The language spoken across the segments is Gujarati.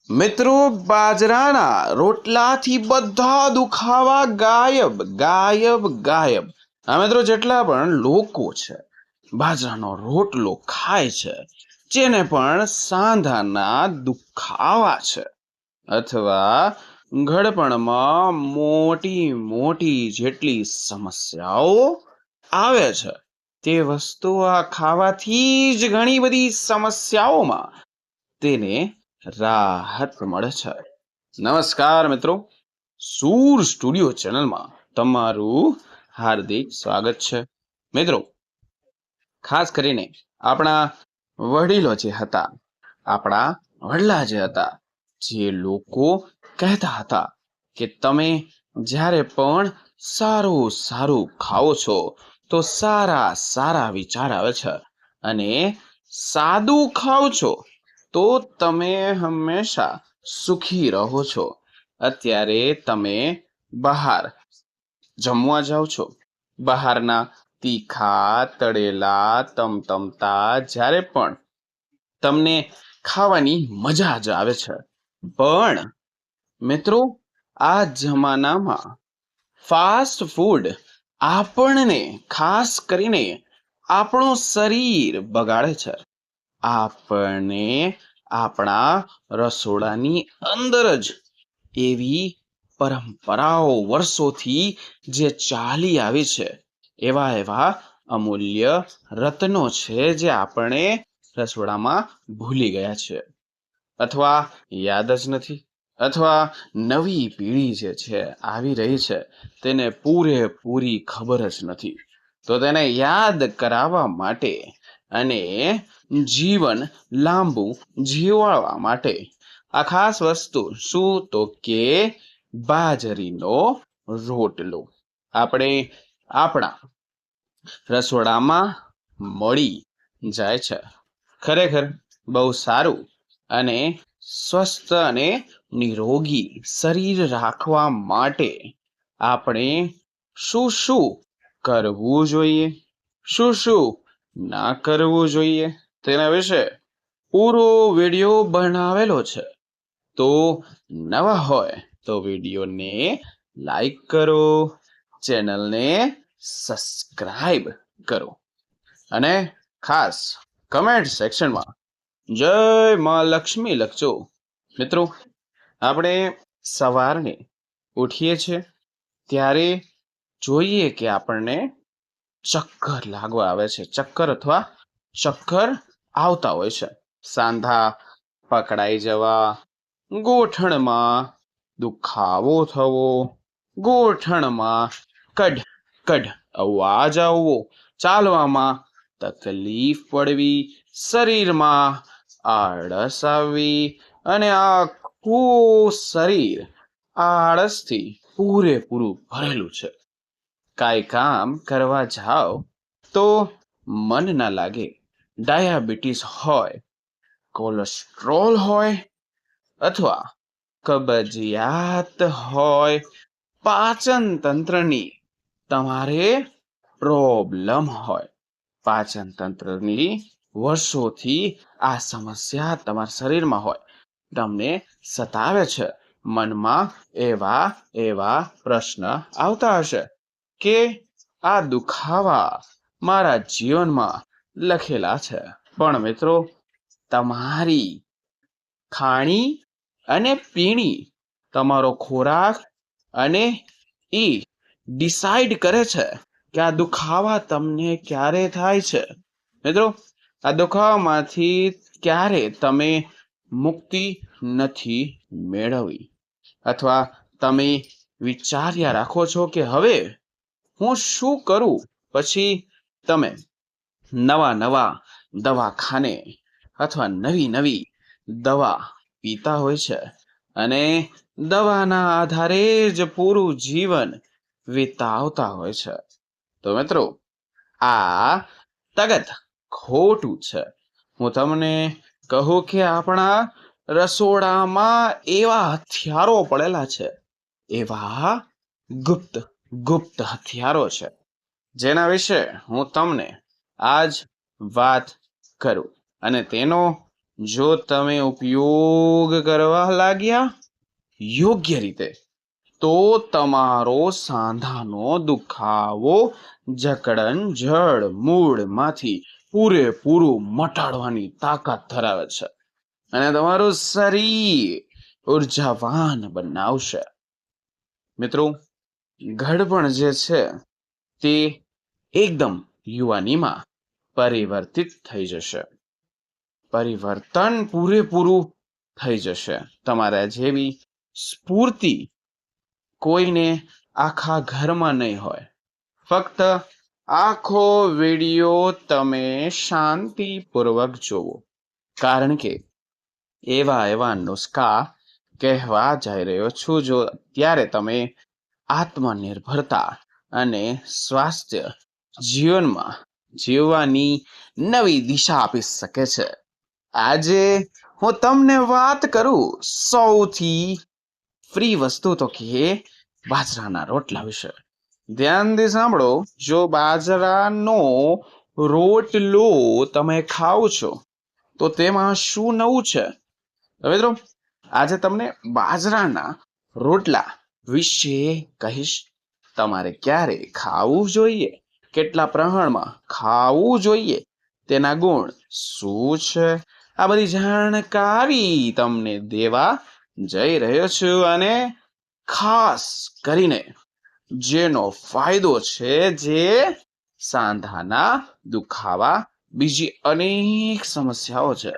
મિત્રો, બાજરાના રોટલાથી બધા દુખાવા ગાયબ ગાયબ ગાયબ. આ મિત્રો, જેટલા પણ લોકો છે બાજરાનો રોટલો ખાય છે, જેને પણ સાંધાના દુખાવા છે અથવા ઘડપણમાં મોટી મોટી જેટલી સમસ્યાઓ આવે છે, તે વસ્તુ આ ખાવાથી જ ઘણી બધી સમસ્યાઓમાં તેને રાહત મળે છે. નમસ્કાર મિત્રો, સૂર સ્ટુડિયો ચેનલમાં તમારું હાર્દિક સ્વાગત છે. મિત્રો, ખાસ કરીને આપણા વડીલો જે હતા, આપણા વડલા જે હતા, જે લોકો કહેતા હતા કે તમે જ્યારે પણ સારું સારું ખાઓ છો તો સારા સારા વિચાર આવે છે, અને સાદું ખાઓ છો તો તમે હંમેશા સુખી રહો છો. અત્યારે તમે બહાર જમવા જાઓ છો, બહારના તીખા તળેલા તમતમતા જ્યારે પણ તમને ખાવાની મજા જ આવે છે. પણ મિત્રો, આ જમાનામાં ફાસ્ટ ફૂડ આપણને, ખાસ કરીને આપણું શરીર બગાડે છે. આપણને આપણા રસોડાની અંદર જ એવી પરંપરાઓ વર્ષોથી જે ચાલી આવી છે, એવા એવા અમૂલ્ય રત્નો છે જે આપણે રસોડામાં ભૂલી ગયા છે, અથવા યાદ જ નથી, અથવા નવી પેઢી જે છે આવી રહી છે તેને પૂરેપૂરી ખબર જ નથી. તો તેને યાદ કરાવવા માટે અને જીવન લાંબુ જીવાડવા માટે આ ખાસ વસ્તુ શું તો કે બાજરીનો રોટલો આપણે આપણા રસોડામાં મળી જાય છે. ખરેખર બહુ સારું અને સ્વસ્થ અને નિરોગી શરીર રાખવા માટે આપણે શું શું કરવું જોઈએ, શું શું ના કરવું જોઈએ, તેના વિશે પૂરો વિડીયો બનાવેલો છે. તો નવા હોય તો વિડીયોને લાઈક કરો, ચેનલને સબસ્ક્રાઇબ કરો, અને ખાસ કમેન્ટ સેક્શનમાં જય માં લક્ષ્મી લખજો. મિત્રો, આપણે સવારને ઉઠીએ છીએ ત્યારે જોઈએ કે આપણને ચક્કર લાગવા આવે છે, ચક્કર અથવા ચક્કર આવતા હોય છે. સાંધા પકડાઈ જવા, ગોઠણમાં દુખાવો થવો, ગોઠણમાં કઢ કઢ અવાજ આવવો, ચાલવામાં તકલીફ પડવી, શરીરમાં આળસ આવવી, અને આખું શરીર આળસથી પૂરેપૂરું ભરેલું છે. કાંઈ કામ કરવા જાઓ તો મન ના લાગે, ડાયાબિટીસ હોય, કોલેસ્ટ્રોલ હોય, અથવા કબજિયાત હોય, પાચન તંત્રની તમારે પ્રોબ્લેમ હોય, પાચન તંત્રની વર્ષોથી આ સમસ્યા તમારા શરીરમાં હોય, તમને સતાવે છે, મનમાં એવા એવા પ્રશ્ન આવતા હશે કે આ દુખાવા મારા જીવનમાં લખેલા છે. પણ મિત્રો, તમારી ખાણી અને પીણી, તમારો ખોરાક અને એ ડિસાઈડ કરે છે કે આ દુખાવા તમને ક્યારે થાય છે. મિત્રો, આ દુખાવામાંથી ક્યારે તમે મુક્તિ નથી મેળવી, અથવા તમે વિચાર્યા રાખો છો કે હવે હું શું કરું, પછી તમે નવા નવા દવાખાને અથવા નવી નવી દવા પીતા હોય છે, અને દવાના આધારે જ પૂરું જીવન વિતાવતા હોય છે. તો મિત્રો, આ તગત ખોટું છે. હું તમને કહું કે આપણા રસોડામાં એવા હથિયારો પડેલા છે, એવા ગુપ્ત ગુપ્ત હથિયારો છે, જેના વિશે હું તમને આજ વાત કરું, અને તેનો જો તમે ઉપયોગ કરવા લાગ્યા યોગ્ય રીતે તો તમારો સાંધાનો દુખાવો જકડન જડ મૂળમાંથી પૂરેપૂરું મટાડવાની તાકાત ધરાવે છે અને તમારું શરીર ઉર્જાવાન બનાવશે. મિત્રો, ઘડપણ જે છે તે એકદમ યુવાનીમાં પરિવર્તિત થઈ જશે. પરિવર્તન પૂરેપૂરું થઈ જશે. તમારા જેવી સ્ફૂર્તિ કોઈને આખા ઘરમાં નહીં હોય. ફક્ત આખો વિડીયો તમે શાંતિપૂર્વક જોવો, કારણ કે એવા નુસ્ખા કહેવા જઈ રહ્યો છું જો ત્યારે તમે આત્મનિર્ભરતા અને સ્વાસ્થ્ય જીવનમાં જીવવાની નવી દિશા આપી શકે છે. આજે હું તમને વાત કરું સૌથી ફ્રી વસ્તુ તો કે બાજરાના રોટલા વિશે. ધ્યાનથી સાંભળો. જો બાજરાનો રોટલો તમે ખાઓ છો તો તેમાં શું નવું છે? મિત્રો, આજે તમને બાજરાના રોટલા વિશે કહીશ. તમારે ક્યારે ખાવું જોઈએ, કેટલા પ્રમાણમાં ખાવું જોઈએ, તેના ગુણ શું છે, આ બધી જાણકારી તમને દેવા જઈ રહ્યો છું. અને ખાસ કરીને જેનો ફાયદો છે, જે સાંધાના દુખાવા, બીજી અનેક સમસ્યાઓ છે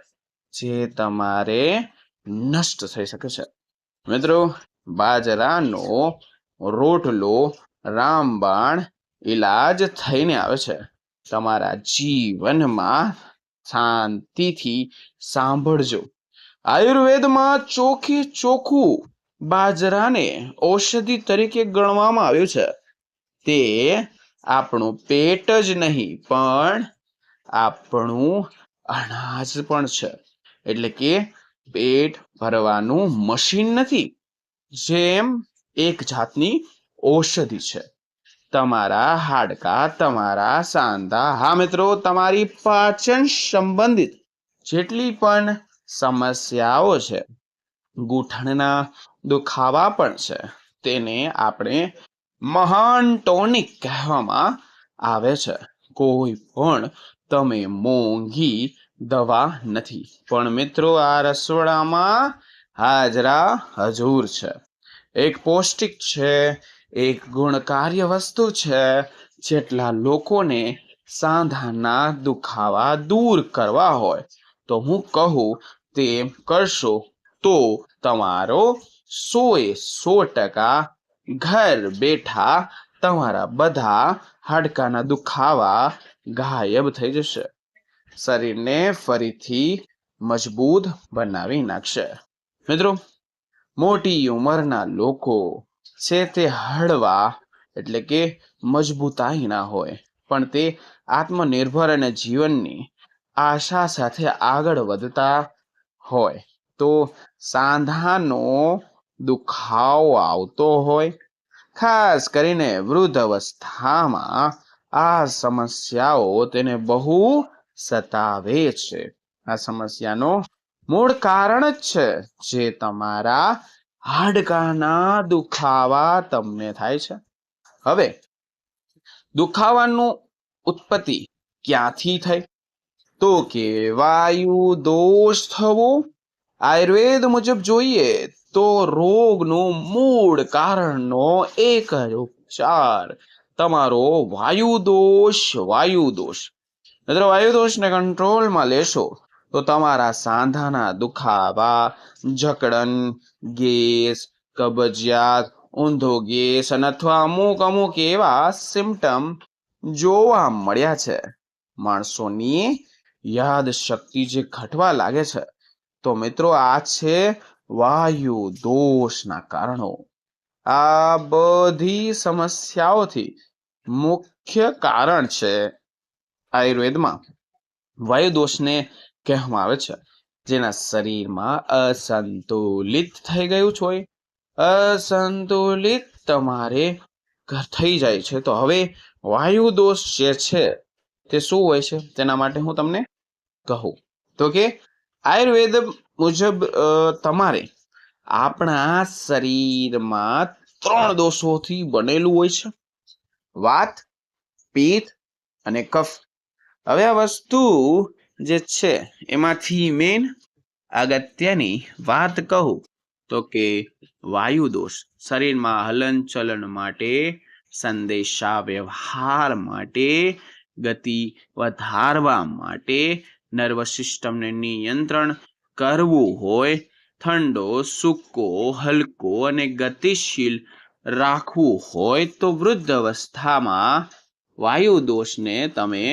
જે તમારે નષ્ટ થઈ શકે છે. મિત્રો, બાજરાનો રોટલો રામબાણ ઈલાજ થઈને આવે છે. તમારા જીવનમાં શાંતિથી સાંભળજો. આયુર્વેદમાં ચોખ્ખું બાજરાને ઔષધિ તરીકે ગણવામાં આવ્યું છે. તે આપણું પેટ જ નહીં પણ આપણું અનાજ પણ છે. એટલે કે પેટ ભરવાનું મશીન નથી, જેમ એક જાતની ઔષધિ છે. તમારા હાડકા, તમારા સાંધા, હા મિત્રો, તમારી પાચન સંબંધિત જેટલી પણ સમસ્યાઓ છે, ગૂંઠણના દુખાવા પણ છે, તેને આપણે મહાન ટોનિક કહેવામાં આવે છે. કોઈ પણ તમે મોંઘી દવા નથી, પણ મિત્રો આ રસોડામાં હાજરા હજુર છે. એક પૌષ્ટિક છે, એક ગુણકાર્ય વસ્તુ છે. જેટલા લોકોને સાંધાના દુખાવા દૂર કરવા હોય તો હું કહું તેમ કરશો તો તમારો 100% ઘર બેઠા તમારા બધા હાડકાના દુખાવા ગાયબ થઈ જશે. શરીરને ફરીથી મજબૂત બનાવી નાખશે. મિત્રો, મોટી ઉંમરના લોકો છે તે હળવા એટલે કે મજબૂતાઈ ના હોય, પણ તે આત્મનિર્ભર અને જીવનની આશા સાથે આગળ વધતા હોય. તો સાંધાનો દુખાવો આવતો હોય, ખાસ કરીને વૃદ્ધ અવસ્થામાં આ સમસ્યાઓ તેને બહુ સતાવે છે. આ સમસ્યાનો મૂળ કારણ જ છે જે તમારા હાડકાના દુખાવા તમને થાય છે. હવે દુખાવાનું ઉત્પત્તિ ક્યાંથી થઈ? તો કે વાયુ દોષ થવો. આયુર્વેદ મુજબ જોઈએ તો રોગનું મૂળ કારણનો એક જ ઉપચાર તમારો વાયુ દોષ. મિત્રો, વાયુ દોષને કંટ્રોલમાં લેશો તો તમારા સાંધાના દુખાવા, જકડન, ગેસ, કબજિયાત, ઊંધો ગેસ અને અથવા અમુક એવા સિમ્ટમ જોવા મળ્યા છે. માણસોની યાદ શક્તિ જે ઘટવા લાગે છે, તો મિત્રો આ છે વાયુ દોષના કારણો. આ બધી સમસ્યાઓથી મુખ્ય કારણ છે આયુર્વેદમાં વાયુ દોષને કહેવામાં આવે છે. જેના શરીરમાં અસંતુલિત થઈ ગયું હોય, અસંતુલિત તમારે થઈ જાય છે. તો હવે વાયુ દોષ જે છે તે શું હોય છે, તેના માટે હું તમને કહું તો કે આયુર્વેદ મુજબ તમારે આપણા શરીરમાં 3 દોષોથી બનેલું હોય છે: વાત, પિત્ત અને કફ. હવે આ વસ્તુ જે છે એમાંથી મેન અગત્યની વાત કહું તો કે વાયુ દોષ શરીરમાં હલનચલન માટે, સંદેશા વ્યવહાર માટે, ગતિ વધારવા માટે, નર્વસ સિસ્ટમને નિયંત્રણ કરવું હોય, ઠંડો, સૂકો, હલકો અને ગતિશીલ રાખવું હોય તો વૃદ્ધ અવસ્થામાં વાયુ દોષને તમે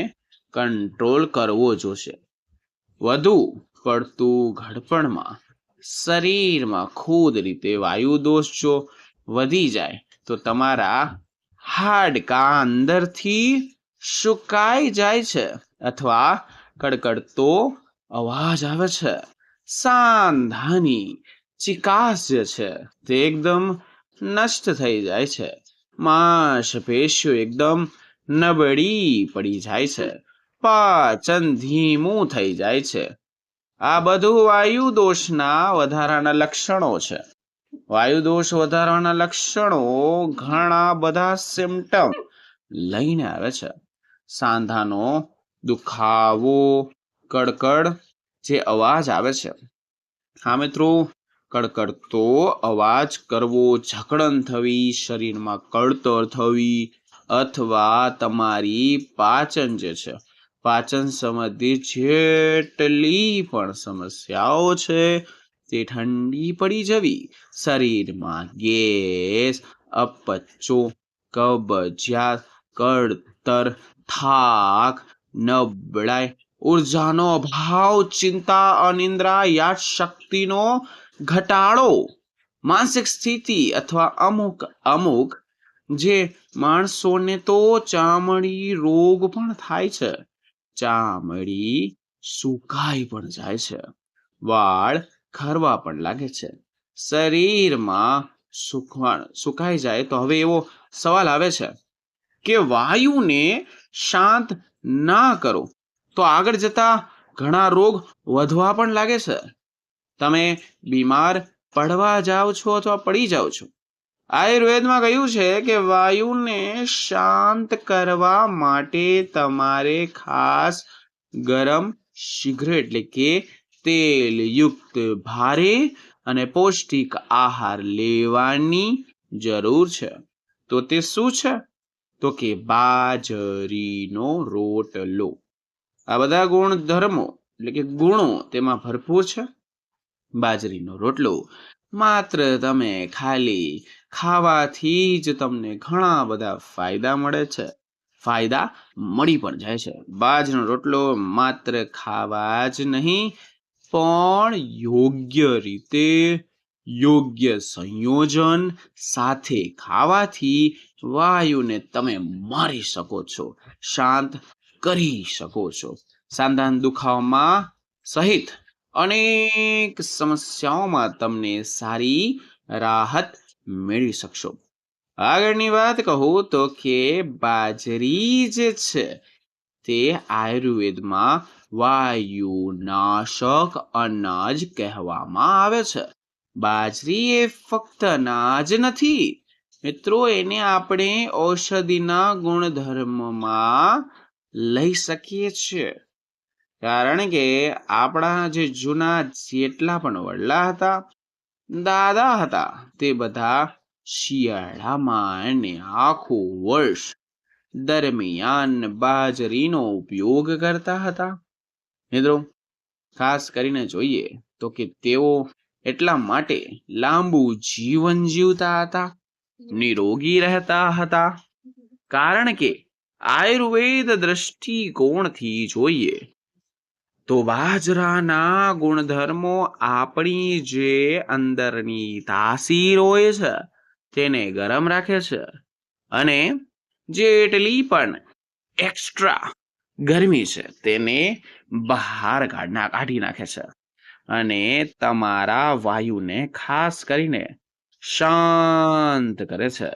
કંટ્રોલ કરવો જોશે. વધુ પડતું ઘડપણમાં શરીરમાં ખુદ રીતે વાયુ દોષ જો વધી જાય તો તમારા હાડકા અંદરથી સુકાઈ જાય છે અથવા કડકડતો અવાજ આવે છે. સાંધાની ચિકાસ જે છે તે એકદમ નષ્ટ થઈ જાય છે. માંસપેશીઓ એકદમ નબળી પડી જાય છે. પાચન ધીમું થઈ જાય છે. આ બધું વાયુ દોષના વધારાના લક્ષણો છે. વાયુ દોષ વધારવાના લક્ષણો ઘણા બધા સિમ્ટમ લઈને આવે છે. સાંધાનો દુખાવો, કડકડ જે અવાજ આવે છે. હા મિત્રો, કડકડતો અવાજ કરવો, જકડન થવી, શરીરમાં કળતર થવી અથવા તમારી પાચન જે છે, પાચન સંબંધિત જેટલી પણ સમસ્યાઓ છે તે ઠંડી પડી જવી, શરીરમાં ગેસ, અપચો, કબજિયાત, કળતર, થાક, નબળાઈ, ઉર્જાનો અભાવ, ચિંતા, અનિદ્રા, યાદશક્તિનો ઘટાડો, માનસિક સ્થિતિ અથવા અમુક જે માણસોને તો ચામડી રોગ પણ થાય છે. ચામડી સુકાઈ પણ જાય છે. વાળ ખરવા પણ લાગે છે. શરીરમાં સુકાઈ જાય તો હવે એવો સવાલ આવે છે કે વાયુને શાંત ના કરો તો આગળ જતા ઘણા રોગ વધવા પણ લાગે છે. તમે બીમાર પડવા જાઓ છો અથવા પડી જાઓ છો. આયુર્વેદમાં કહ્યું છે કે વાયુને શાંત કરવા માટે તમારે ખાસ ગરમ શીઘ્ર એટલે કે તેલયુક્ત ભારે અને પૌષ્ટિક આહાર લેવાની જરૂર છે. તો તે શું છે? તો કે બાજરીનો રોટલો. આ બધા ગુણધર્મો એટલે કે ગુણો તેમાં ભરપૂર છે. બાજરીનો રોટલો માત્ર તમે ખાલી ખાવાથી જ તમને ઘણા બધા ફાયદા મળે છે. ફાયદા મળી પણ જાય છે. બાજરીનો રોટલો માત્ર ખાવા જ નહીં પણ યોગ્ય રીતે, યોગ્ય સંયોજન સાથે ખાવાથી વાયુને તમે મારી શકો છો, શાંત કરી શકો છો. સાંધાના દુખાવામાં સહિત અનેક સમસ્યાઓમાં તમને સારી રાહત મેળવી શકશો. આગળની વાત કહું તો કે બાજરી જે છે તે આયુર્વેદમાં વાયુનાશક અનાજ કહેવામાં આવે છે. બાજરી એ ફક્ત અનાજ નથી મિત્રો, એને આપણે ઔષધિના ગુણધર્મમાં લઈ શકીએ છીએ. કારણ કે આપણા જે જૂના જેટલા પણ વડલા હતા, દાદા હતા, તે બધા શિયાળામાં અને આખું વર્ષ દરમિયાન બાજરીનો ઉપયોગ કરતા હતા. મિત્રો, ખાસ કરીને જોઈએ તો કે તેઓ એટલા માટે લાંબુ જીવન જીવતા હતા, નિરોગી રહેતા હતા. કારણ કે આયુર્વેદ દ્રષ્ટિકોણથી જોઈએ તો બાજરાના ગુણધર્મો આપણી જે અંદરની તાસીર હોય છે તેને ગરમ રાખે છે અને જેટલી પણ એક્સ્ટ્રા ગરમી છે તેને બહાર કાઢી નાખે છે અને તમારા વાયુને ખાસ કરીને શાંત કરે છે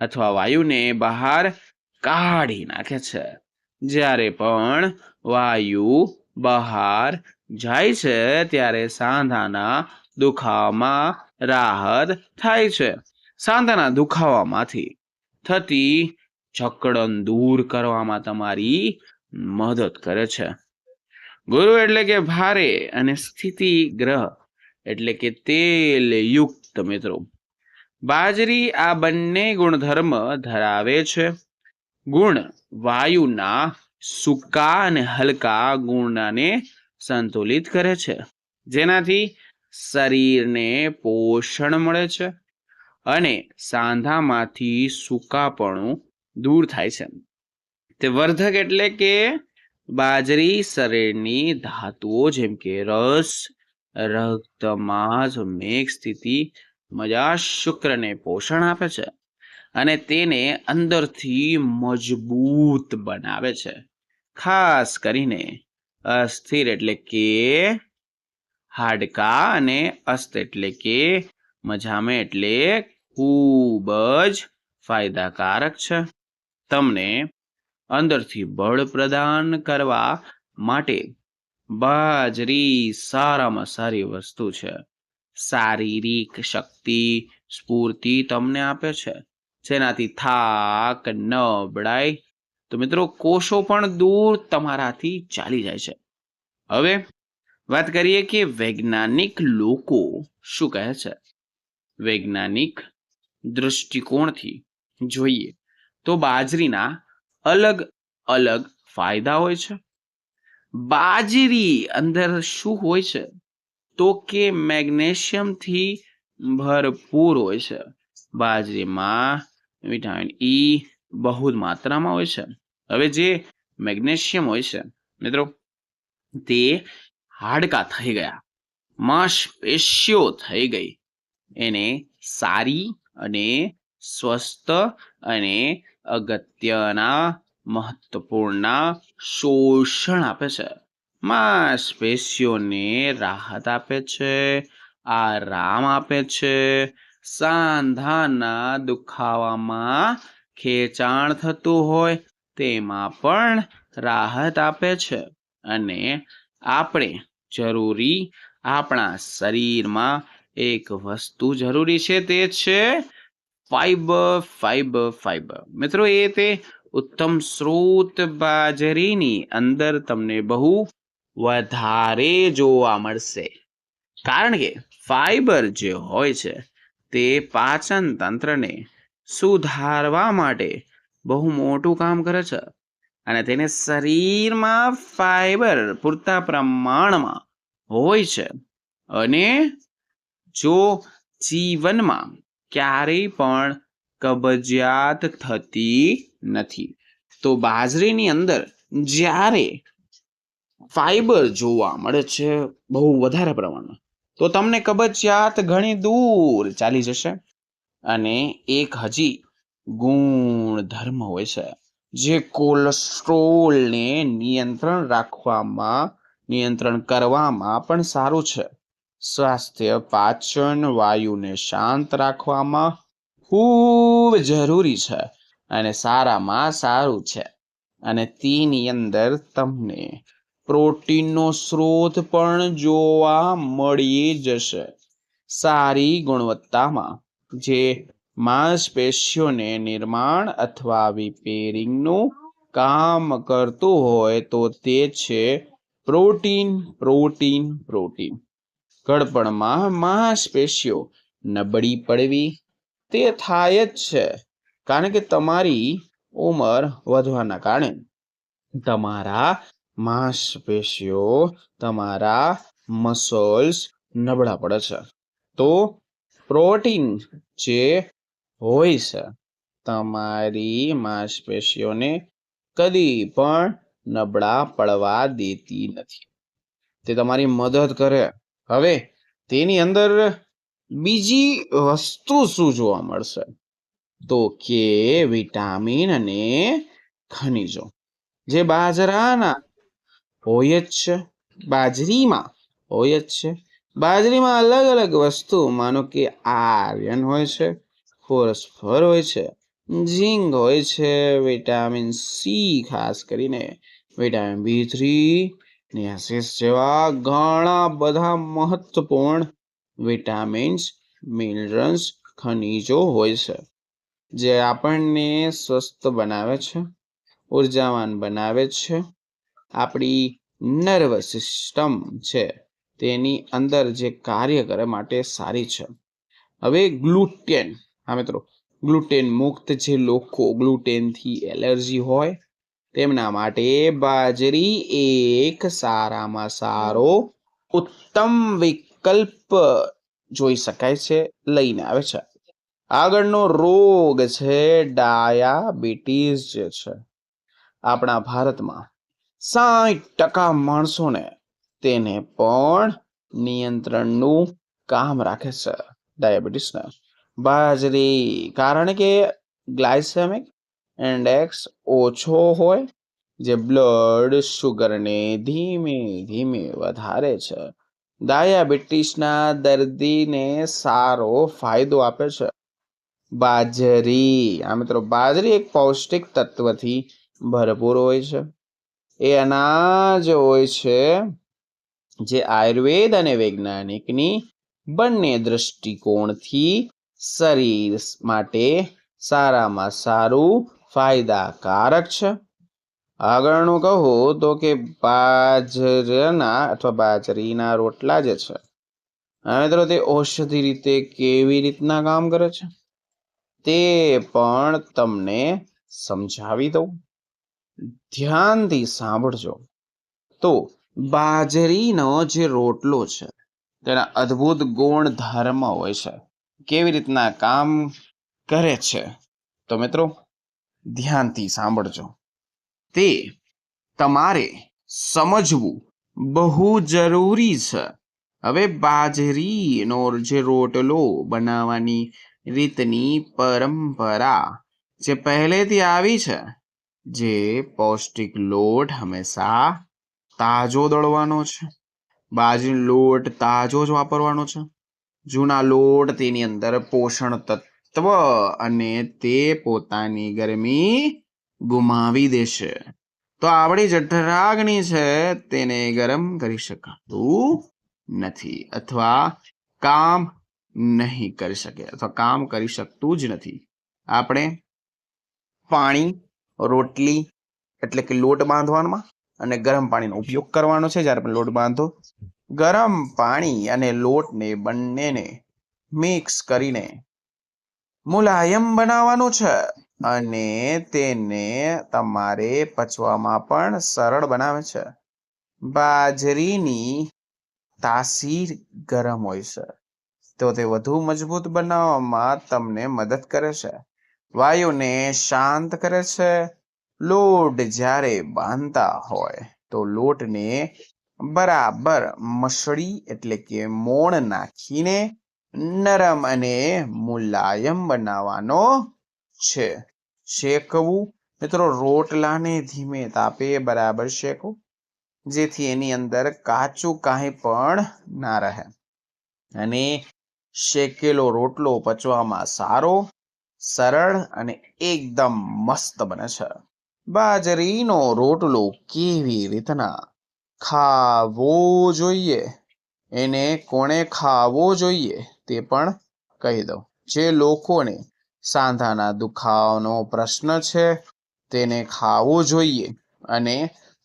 અથવા વાયુને બહાર કાઢી નાખે છે. જ્યારે પણ વાયુ બહાર જાય છે ત્યારે સાંધાના દુખાવામાં રાહત થાય છે. સાંધાના દુખાવામાંથી થતી જકડન દૂર કરવામાં તમારી મદદ કરે છે. ગુરુ એટલે કે ભારે અને સ્થિતિ ગ્રહ એટલે કે તેલ યુક્ત. મિત્રો, બાજરી આ બંને ગુણધર્મ ધરાવે છે. ગુણ વાયુના સૂકા અને હલકા ગુણને સંતુલિત કરે છે, જેનાથી શરીરને પોષણ મળે છે અને સાંધામાંથી સૂકાપણું દૂર થાય છે. તે વર્ધક એટલે કે બાજરી શરીરની ધાતુઓ જેમ કે રસ, રક્તમાં મેઘ સ્થિતિ મજા શુક્રને પોષણ આપે છે અને તેને અંદરથી મજબૂત બનાવે છે. ખાસ કરીને અસ્થિર એટલે કે હાડકા અને અસ્ત એટલે કે મજામે એટલે ખૂબ જ ફાયદાકારક છે. તમને અંદરથી બળ પ્રદાન કરવા માટે બાજરી સારામાં સારી વસ્તુ છે. શારીરિક શક્તિ, સ્ફૂર્તિ તમને આપે છે, જેનાથી થાક, નબળાઈ તો મિત્રો કોષો પણ દૂર તમારાથી ચાલી જાય છે. હવે વાત કરીએ કે વૈજ્ઞાનિક લોકો શું કહે છે. વૈજ્ઞાનિક દૃષ્ટિકોણથી જોઈએ તો બાજરીના અલગ અલગ ફાયદા હોય છે. બાજરી અંદર શું હોય છે તો કે મેગ્નેશિયમથી ભરપૂર હોય છે. બાજરીમાં વિટામિન ઈ બહુ માત્રામાં હોય છે. હવે જે મેગ્નેશિયમ હોય છે મિત્રો, તે હાડકા થઈ ગયા, માંસપેશીઓ થઈ ગઈ, એને સારી અને સ્વસ્થ અને અગત્યના મહત્વપૂર્ણ શોષણ આપે છે. માંસપેશીઓને રાહત આપે છે, આરામ આપે છે, સાંધાના દુખાવામાં ખેંચાણ થતું હોય તેમાં પણ રાહત આપે છે અને આપણે જરૂરી આપણા શરીરમાં એક વસ્તુ જરૂરી છે, તે છે ફાઈબર. મિત્રો, એ તે ઉત્તમ સ્ત્રોત બાજરીની અંદર તમને બહુ વધારે જોવા મળશે, કારણ કે ફાઈબર જે હોય છે તે પાચન તંત્રને સુધારવા માટે બહુ મોટું કામ કરે છે અને તેને શરીરમાં ફાઈબર પૂરતા પ્રમાણમાં હોય છે અને જો જીવનમાં ક્યારેય પણ કબજિયાત થતી નથી. તો બાજરીની અંદર જ્યારે ફાઈબર જોવા મળે છે બહુ વધારે પ્રમાણમાં, તો તમને કબજિયાત ઘણી દૂર ચાલી જશે. અને એક હજી ગુણધર્મ હોય છે જે કોલેસ્ટ્રોલને નિયંત્રણ કરવામાં પણ સારું છે. સ્વાસ્થ્ય પાચન વાયુને શાંત રાખવામાં ખૂબ જરૂરી છે અને સારામાં સારું છે. અને તેની અંદર તમને પ્રોટીનનો સ્ત્રોત પણ જોવા મળી જશે. સારી ગુણવત્તામાં જે માંસપેશીઓને નિર્માણ અથવા રિપેરિંગનું કામ કરતું હોય તો તે છે પ્રોટીન. ઘડપણમાં માંસપેશીઓ નબળી પડવી તે થાય જ છે, કારણ કે તમારી ઉંમર વધવાના કારણે તમારા માંસપેશીઓ, તમારા મસલ્સ નબળા પડે છે. તો પ્રોટીન જે હોય છે તમારી માંસપેશીઓને કદી પણ નબળા પડવા દેતી નથી, તે તમારી મદદ કરે. હવે તેની અંદર બીજી વસ્તુ શું જોવા મળશે તો કે વિટામિન અને ખનિજો જે બાજરાના હોય જ છે, બાજરીમાં હોય જ છે. બાજરીમાં અલગ અલગ વસ્તુ, માનો કે આયર્ન હોય છે, ફોસ્ફર હોય છે, ઝીંક હોય છે, વિટામિન સી, ખાસ કરીને વિટામિન B3, નિયાસિસ જેવા ઘણા બધા મહત્વપૂર્ણ વિટામિન્સ, મિનરલ્સ, ખનિજો હોય છે જે આપણને સ્વસ્થ બનાવે છે, ઉર્જાવાન બનાવે છે. આપણી નર્વસ સિસ્ટમ છે તેની અંદર જે કાર્ય કરવા માટે સારી છે. હવે ગ્લુટેન, હા મિત્રો, ગ્લુટેન મુક્ત જે લોકો ગ્લુટેનથી એલર્જી હોય તેમના માટે બાજરી એક સારામાં સારો ઉત્તમ વિકલ્પ જોઈ શકાય છે, લઈને આવે છે. આગળનો રોગ છે ડાયાબિટીસ જે છે. આપણા ભારતમાં 60% માણસોને તેને પણ નિયંત્રણનું કામ રાખે છે ડાયાબિટીસને. બાજરી, કારણ કે ગ્લાયસેમિક ઇન્ડેક્સ ઓછો હોય જે બ્લડ શુગરને ધીમે ધીમે વધારે છે. ડાયાબિટીસના દર્દીને સારો ફાયદો આપે છે. બાજરી, આ મિત્રો, બાજરી એક પૌષ્ટિક તત્વથી ભરપૂર હોય છે. એ અનાજ હોય છે જે આયુર્વેદ અને વૈજ્ઞાનિકની બંને દૃષ્ટિકોણથી શરીર માટે સારામાં સારું ફાયદાકારક છે. આગળનું કહું તો કે બાજરાના અથવા બાજરીના રોટલા જે છે, મિત્રો, તે ઔષધિ રીતે કેવી રીતના કામ કરે છે તે પણ તમને સમજાવી દઉં. ધ્યાનથી સાંભળજો. તો બાજરીનો જે રોટલો છે તેના અદ્ભુત ગુણધર્મ હોય છે. કેવી રીતના કામ કરે છે તો મિત્રો ધ્યાનથી સાંભળજો. તે તમારે સમજવું બહુ જરૂરી છે. હવે બાજરીનો જે રોટલો બનાવવાની રીતની પરંપરા જે પહેલેથી આવી છે, જે પૌષ્ટિક લોટ હંમેશા તાજો દળવાનો છે. બાજરીનો લોટ તાજો જ વાપરવાનો છે. જૂના લોટ તેની અંદર પોષણ તત્વ અને તે પોતાની ગરમી ગુમાવી દેશે. તો આપણી જઠરાગ્નિ છે તેને ગરમ કરી શકાતું નથી અથવા કામ નહીં કરી શકે અથવા કામ કરી શકતું જ નથી. આપણે પાણી, રોટલી એટલે કે લોટ બાંધવામાં અને ગરમ પાણીનો ઉપયોગ કરવાનો છે. જ્યારે પણ લોટ બાંધો, ગરમ પાણી અને લોટને બંનેને મિક્સ કરીને મુલાયમ બનાવવાનું છે અને તેને તમારે પચવામાં પણ સરળ બનાવે છે. બાજરીની તાસીર ગરમ હોય છે તો તે વધુ મજબૂત બનાવવામાં તમને મદદ કરે છે, વાયુને શાંત કરે છે. લોટ જ્યારે બાંધતા હોય તો લોટને બરાબર મસળી એટલે કે મોણ નાખીને નરમ અને મુલાયમ બનાવવાનો છે. શેકવું, મિત્રો, રોટલાને ધીમે તાપે બરાબર શેકવું જેથી એની અંદર કાચું કાંઈ પણ ના રહે અને શેકેલો રોટલો પચવામાં સારો, સરળ અને એકદમ મસ્ત બને છે. બાજરીનો રોટલો કેવી રીતના ખાવો જોઈએ, એને કોણે ખાવો જોઈએ તે પણ કહી દઉં. જે લોકોને સાંધાના દુખાવાનો પ્રશ્ન છે તેને ખાવો જોઈએ અને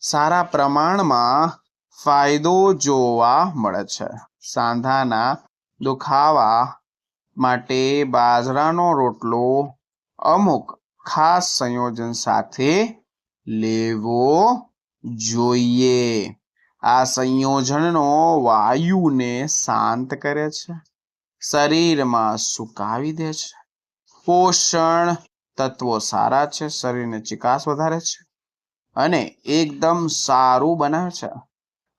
સારા પ્રમાણમાં ફાયદો જોવા મળે છે. સાંધાના દુખાવા માટે બાજરાનો રોટલો અમુક ખાસ સંયોજન સાથે લેવો જોઈએ. આ સંયોજનનો વાયુને શાંત કરે છે, શરીરમાં સુકાવી દે છે, પોષણ તત્વો સારા છે, શરીરને ચિકાસ વધારે છે અને એકદમ સારું બનાવે છે.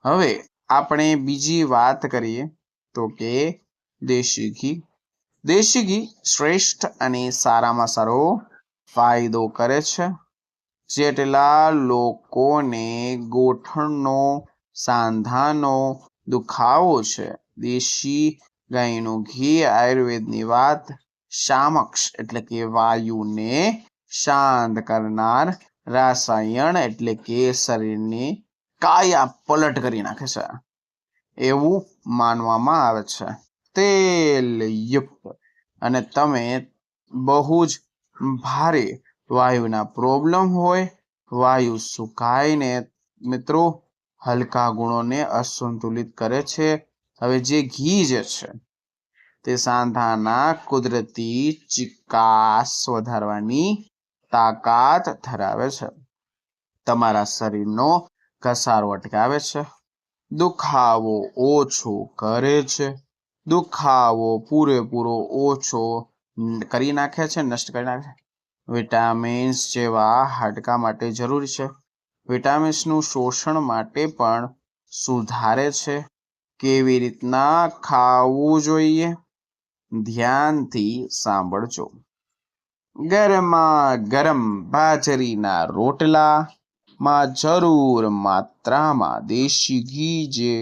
હવે આપણે બીજી વાત કરીએ તો કે દેશી ઘી. દેશી ઘી શ્રેષ્ઠ અને સારામાં સારો ફાયદો કરે છે. જેટલા લોકોને ગોઠણનો, સાંધાનો દુખાવો છે, દેશી ગાયનું ઘી આયુર્વેદની વાત શામક્ષ એટલે કે વાયુને શાંત કરનાર રસાયણ એટલે કે શરીરની કાયા પલટ કરી નાખે છે એવું માનવામાં આવે છે. તેલયુક્ત અને તમે બહુ જ ભારે વાયુના પ્રોબ્લેમ હોય, વાયુ સુકાઈને મિત્રો હલકા ગુણોને અસંતુલિત કરે છે. હવે જે ઘી જે છે તે સાંધાના કુદરતી ચિકાસ વધારવાની તાકાત ધરાવે છે. તમારા શરીરનો ઘસારો અટકાવે છે, દુખાવો ઓછો કરે છે, દુખાવો પૂરેપૂરો ઓછો કરી નાખે છે, નષ્ટ કરી નાખે છે. વિટામિન્સ જેવા હાડકા માટે જરૂરી છે. વિટામિન્સનું શોષણ માટે પણ સુધારે છે. કેવી રીતના ખાવું જોઈએ? ધ્યાનથી સાંભળજો. ગરમા ગરમ બાજરીના રોટલામાં જરૂર માત્રામાં દેશી ઘી જે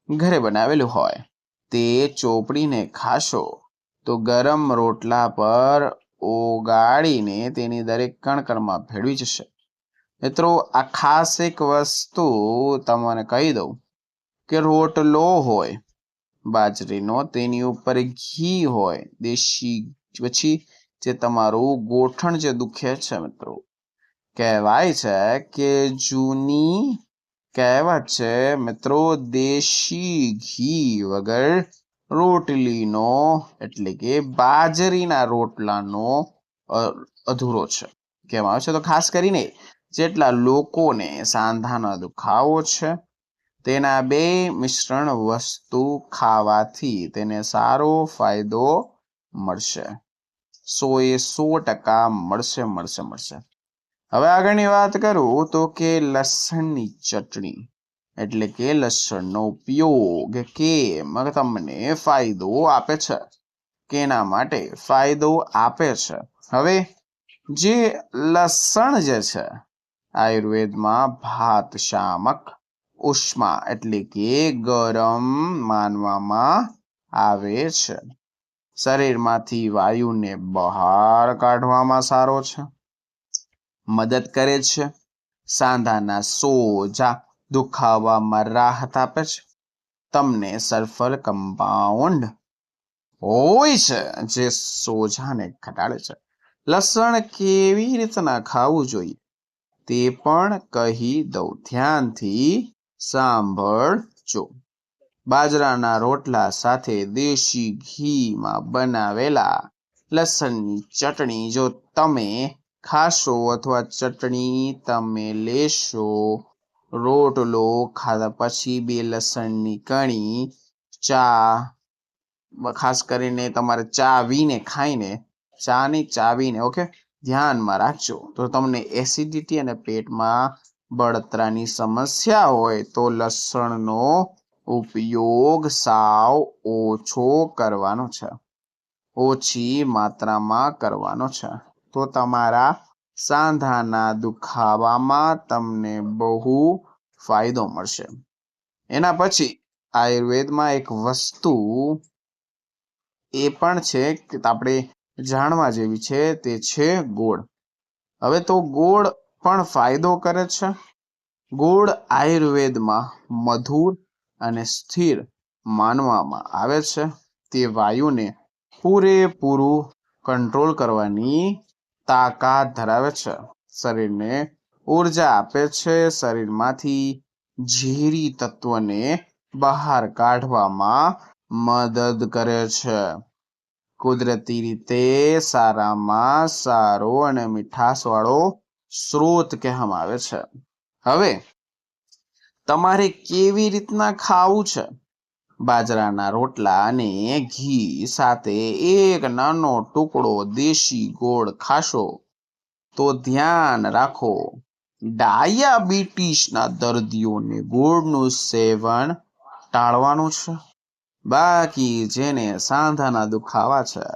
ઘરે બનાવેલું હોય તે ચોપડીને ખાશો તો ગરમ રોટલા પર ઓગાળીને તેની દરેક કણકણમાં ભેળવી જશે. મિત્રો, આ ખાસ એક વસ્તુ તમને કહી દઉં કે રોટલો હોય બાજરીનો, તેની ઉપર ઘી હોય દેશી, પછી જે તમારું ગોઠણ જે દુખે છે મિત્રો, કહેવાય છે કે જૂની કહેવત છે મિત્રો, દેશી ઘી વગર રોટલીનો એટલે કે બાજરીના રોટલાનો અધૂરો છે કહેવામાં આવે છે. તો ખાસ કરીને જેટલા લોકોને સાંધાનો દુખાવો છે તેના બે મિશ્રણ વસ્તુ ખાવાથી તેને સારો ફાયદો મળશે. 100% મળશે. હવે આગળની વાત કરું તો કે લસણની ચટણી એટલે કે લસણનો ઉપયોગ કેમ તમને ફાયદો આપે છે, કેના માટે ફાયદો આપે છે? હવે જે લસણ જે છે આયુર્વેદમાં ભાત શામક ઉષ્મા એટલે કે ગરમ માનવામાં આવે છે. શરીરમાંથી વાયુને બહાર કાઢવામાં સારો છે, મદદ કરે છે, સાંધાના સોજા દુખાવામાં રાહત આપે છે, તમને સલ્ફર કમ્પાઉન્ડ હોય છે જે સોજાને ઘટાડે છે. લસણ કેવી રીતના ખાવું જોઈએ તે પણ કહી દઉં, ધ્યાનથી સાંભળજો. બાજરાના રોટલા સાથે દેશી ઘીમાં બનાવેલા લસણની ચટણી જો તમે ખાશો અથવા ચટણી તમે લેશો, રોટલો ખાધા પછી બે લસણની કણી, ચા, ખાસ કરીને તમારે ચાવીને ખાઈને, ચાવીને, ઓકે, ધ્યાનમાં રાખજો. તો તમને એસિડિટી અને પેટમાં બળતરાની સમસ્યા હોય તો લસણનો ઉપયોગ સાવ ઓછો કરવાનો છે, ઓછી માત્રામાં કરવાનો છે. તો તમારા સાંધાના દુખાવામાં તમને બહુ ફાયદો મળશે. એના પછી આયુર્વેદમાં એક વસ્તુ એ પણ છે કે આપણે જાણવા જેવી છે, તે છે ગોળ. હવે તો ગોળ પણ ફાયદો કરે છે. ગોળ આયુર્વેદમાં મધુર અને સ્થિર માનવામાં આવે છે. તે વાયુને પૂરેપૂરું કંટ્રોલ કરવાની તાકાત ધરાવે છે, શરીરને ઉર્જા આપે છે, શરીરમાંથી ઝેરી તત્વને બહાર કાઢવામાં મદદ કરે છે. કુદરતી રીતે સારામાં સારો અને મીઠાશવાળો સ્ત્રોત કહેવામાં આવે છે. હવે તમારે કેવી રીતના ખાવું છે? બાજરાના રોટલા અને ઘી સાથે એક નાનો ટુકડો દેશી ગોળ ખાશો તો ધ્યાન રાખો, ડાયાબિટીસના દર્દીઓને ગોળનું સેવન ટાળવાનું છે. બાકી જેને સાંધાના દુખાવા છે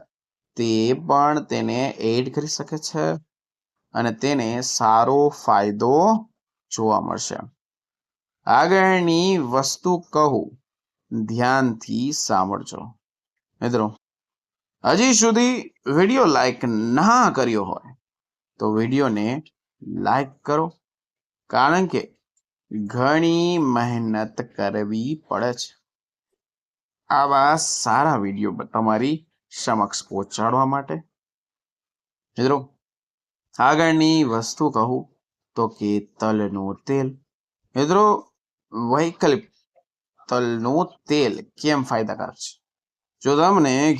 તે પણ તેને એડ કરી શકે છે અને તેને સારો ફાયદો જોવા મળશે. આગળની વસ્તુ કહું, ધ્યાનથી સાંભળજો. મિત્રો, હજી સુધી વિડીયો લાઈક ના કર્યો હોય તો વિડીયોને લાઈક કરો, કારણ કે ઘણી મહેનત કરવી પડે છે. આવા સારા વિડીયો તમારી સમક્ષ પહોંચાડવા માટે મિત્રો આગળની વસ્તુ કહું તો કે તલનું તેલ. મિત્રો વૈકલ્પિક તલનું તેલ કેમ ફાયદાકારક છે? જો તમને